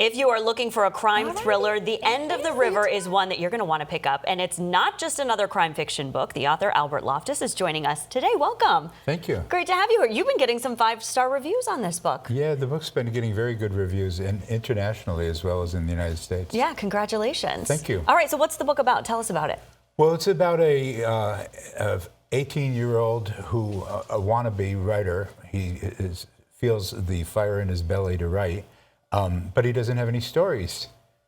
If you are looking for a crime thriller, The End of the River is one that you're going to want to pick up. And it's not just another crime fiction book. The author, Albert Loftus, is joining us today. Welcome. Thank you. Great to have you here. You've been getting some 5-star reviews on this book. Yeah, the book's been getting very good reviews internationally as well as in the United States. Yeah, congratulations. Thank you. All right, so what's the book about? Tell us about it. Well, it's about a 18-year-old who, a wannabe writer. He feels the fire in his belly to write, but he doesn't have any stories.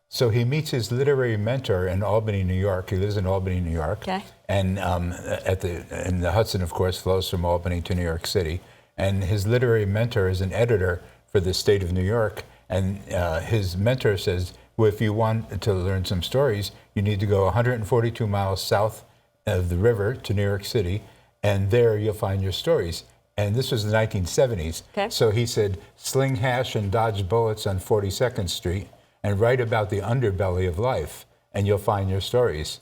So he meets his literary mentor in Albany, New York. He lives in Albany, New York. Okay. And and the Hudson, of course, flows from Albany to New York City. And his literary mentor is an editor for the state of New York. And his mentor says, well, if you want to learn some stories, you need to go 142 miles south of the river to New York City, and there you'll find your stories. And this was the 1970s. Okay. So he said, sling hash and dodge bullets on 42nd Street and write about the underbelly of life, and you'll find your stories.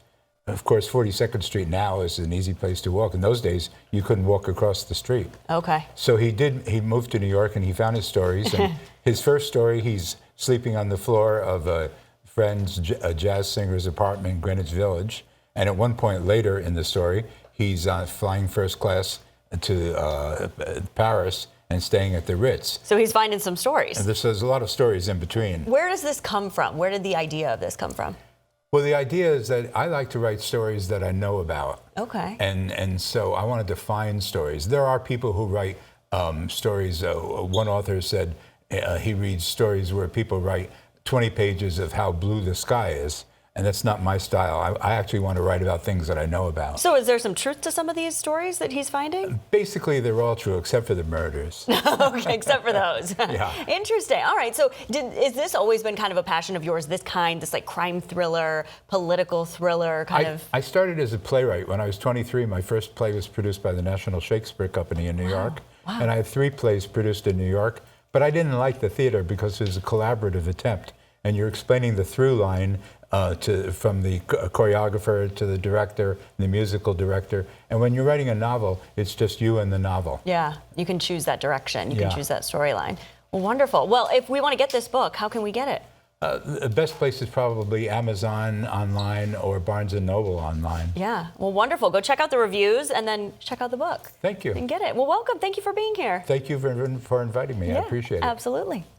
Of course, 42nd Street now is an easy place to walk. In those days, you couldn't walk across the street. Okay. So he moved to New York and he found his stories. And his first story, he's sleeping on the floor of a friend's a jazz singer's apartment in Greenwich Village. And at one point later in the story, he's flying first class to Paris and staying at the Ritz. So he's finding some stories. And there's a lot of stories in between. Where does this come from? Where did the idea of this come from? Well, the idea is that I like to write stories that I know about. Okay. And so I wanted to find stories. There are people who write stories. One author said he reads stories where people write 20 pages of how blue the sky is. And that's not my style. I actually want to write about things that I know about. So is there some truth to some of these stories that he's finding? Basically, they're all true, except for the murders. Okay, except for those. Yeah. Interesting. All right. So is this always been kind of a passion of yours, this like crime thriller, political thriller kind of? I started as a playwright. When I was 23, my first play was produced by the National Shakespeare Company in New York. Wow. And I have 3 plays produced in New York. But I didn't like the theater because it was a collaborative attempt. And you're explaining the through line from the choreographer to the director, the musical director. And when you're writing a novel, it's just you and the novel. Yeah, you can choose that direction. You Yeah. can choose that storyline. Well, wonderful. Well, if we want to get this book, how can we get it? The best place is probably Amazon online or Barnes & Noble online. Yeah. Well, wonderful. Go check out the reviews and then check out the book. Thank you. And get it. Well, welcome. Thank you for being here. Thank you for inviting me. I appreciate it. Absolutely.